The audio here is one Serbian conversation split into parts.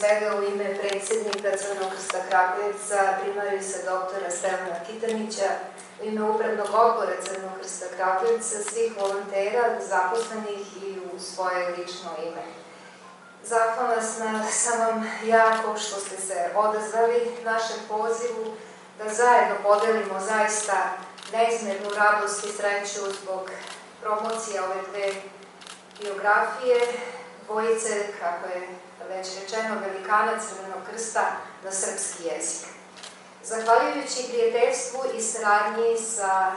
svega u ime predsjednika Crvenog krsta Kragujevca, primarisa doktora Stevana Kitanića, u ime Upravnog odbora Crvenog krsta Kragujevca, svih volontera, zaposlenih i u svoje lično ime. Zahvalna sam vam jako što ste se odazvali našem pozivu, da zajedno podelimo zaista neizmjernu radost i sreću zbog promocije ove dve biografije, dvojice, kako je već rečeno, velikana Crvenog krsta na srpski jezik. Zahvaljujući prijateljstvu i saradnji sa,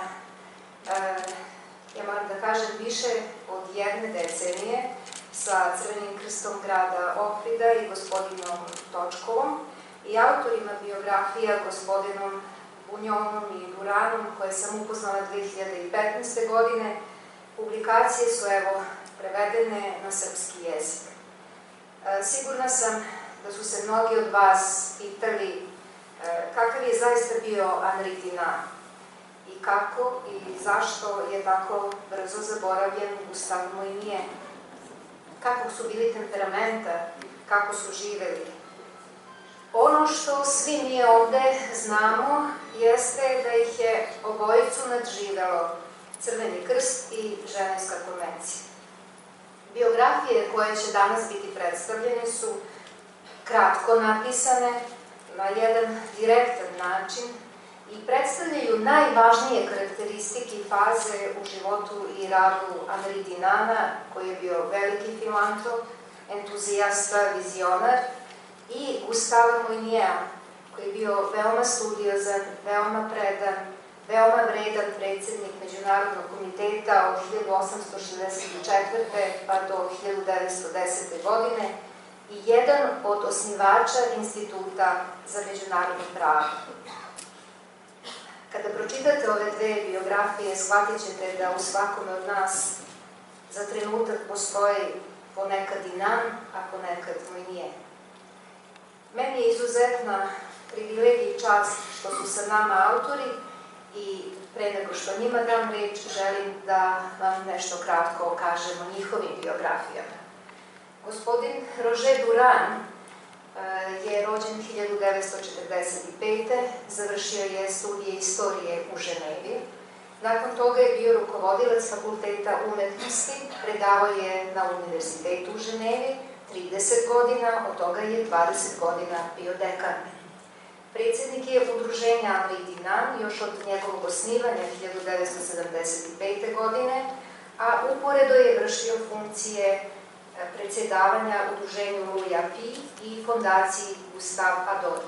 ja moram da kažem, više od jedne decenije, sa Crvenim krstom grada Ohrida i gospodinom Točkovom i autorima biografija gospodinom Bunjonom i Duranom, koje sam upoznala 2015. godine, publikacije su evo prevedene na srpski jezik. Sigurna sam da su se mnogi od vas pitali kakav je zaista bio Henri Dunant i kako i zašto je tako brzo zaboravljen Gustave Moynier. Kakvog su bili temperamenta, kako su živeli. Ono što svi mi ovde znamo jeste da ih je obojicu nadživelo Crveni krst i Ženevska konvencija. Biografije koje će danas biti predstavljene su kratko napisane, na jedan direktan način i predstavljaju najvažnije karakteristike i faze u životu i radu Henri Dunanta, koji je bio veliki filantrop, entuzijasta, vizionar, i Gustava Moyniera, koji je bio veoma studiozan, veoma predan, veoma vredan predsjednik Međunarodnog komiteta od 1864. pa do 1910. godine i jedan od osnivača Instituta za međunarodno pravo. Kada pročitate ove dve biografije, shvatit ćete da u svakome od nas za trenutak postoji ponekad Dunant, a ponekad Moynier. Meni je izuzetna privilegija i čast što su sa nama autori i pre nego što njima dam reč, želim da vam nešto kratko kažem o njihovim biografijama. Gospodin Roger Durand je rođen 1945. Završio je studije istorije u Ženevi. Nakon toga je bio rukovodilac Fakulteta umetnosti, predavao je na Univerzitetu u Ženevi 30 godina, od toga je 20 godina bio dekan. Predsjednik je udruženja Henri Dunant još od njegovog osnivanja 1975. godine, a uporedo je vršio funkcije predsjedavanja udruženju Louis Appy i fondaciji Gustave Adolphe.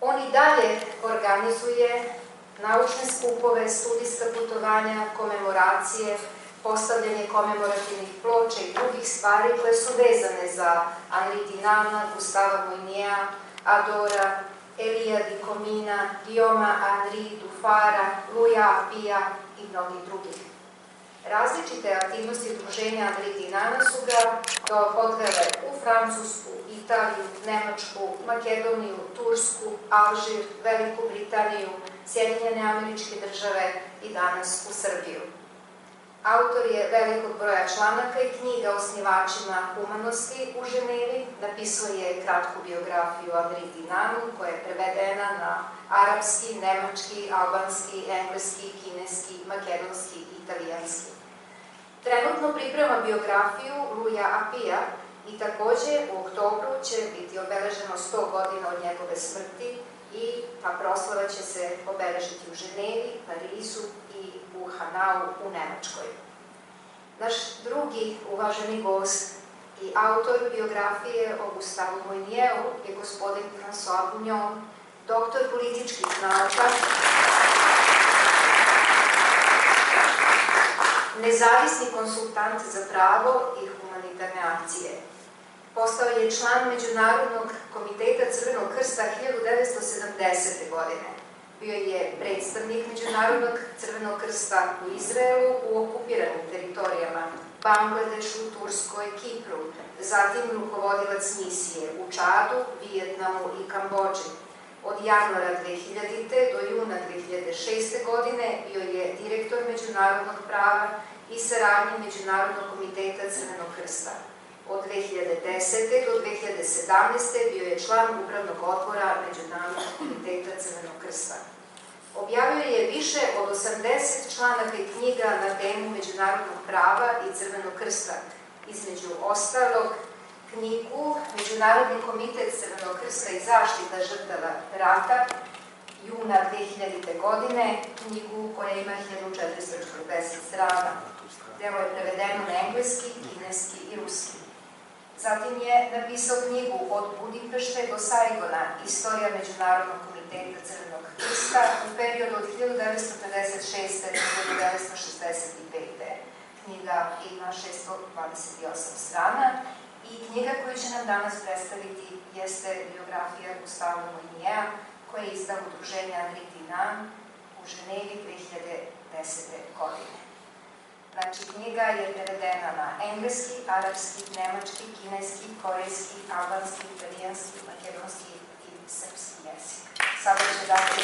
On i dalje organizuje naučne skupove, studijska putovanja, komemoracije, postavljanje komemorativnih ploča i drugih stvari koje su vezane za Henri Dunanta, Gustava Moyniera, Adora, Elia di Comina, Guillauma Henri Dufara, Louisa Appya i mnogih drugih. Različite aktivnosti udruženja Henri Dunanta su ga odvele u Francusku, Italiju, Nemačku, Makedoniju, Tursku, Alžir, Veliku Britaniju, Sjedinjene Američke Države i danas u Srbiju. Autor je velikog broja članaka i knjiga o osnivačima humanosti u Ženevi. Napisao je kratku biografiju Henri Dunantu koja je prevedena na arapski, nemački, albanski, engleski, kineski, makedonski i italijanski. Trenutno priprema biografiju Louisa Appya i takođe u oktobru će biti obeleženo 100 godina od njegove smrti i ta proslava će se obeležiti u Ženevi, Parizu i u Hanau u Nemačkoj. Naš drugi uvaženi gost i autor biografije o Gustavu Moynieru je gospodin François Bunjon, doktor političkih nauka, nezavisni konsultant za pravo i humanitarne akcije. Postao je član Međunarodnog komiteta Crvenog krsta 1970. godine. Bio je predstavnik Međunarodnog Crvenog krsta u Izraelu u okupiranim teritorijama, Bangladešu, Turskoj, Kipru, zatim rukovodilac misije u Čadu, Vijetnamu i Kambodži. Od januara 2000. do juna 2006. godine bio je direktor međunarodnog prava i saradnje Međunarodnog komiteta Crvenog krsta. Od 2010. do 2017. bio je član Upravnog odbora Međunarodnog komiteta Crvenog krsta. Objavio je više od 80 članaka i knjiga na temu međunarodnog prava i Crvenog krsta. Između ostalog, knjigu Međunarodni komitet Crvenog krsta i zaštita žrtava rata, juna 2000. godine, knjigu koja ima 1440 strana. Delo je prevedeno na engleski, kineski i ruski. Zatim je napisao knjigu Od Budimpešte do Saigona, istorija Međunarodnog komiteta Crvenog krsta u periodu od 1956. do 1965. Knjiga ima 628 strana i knjiga koju će nam danas predstaviti jeste biografija Gustava Moyniera, koja je izdao udruženje Henri Dunant u Ženevi 2010. godine. Znači, knjiga je prevedena na engleski, arapski, nemački, kineski, korejski, albanski, italijanski, makedonski i srpski jezik. Sada će dati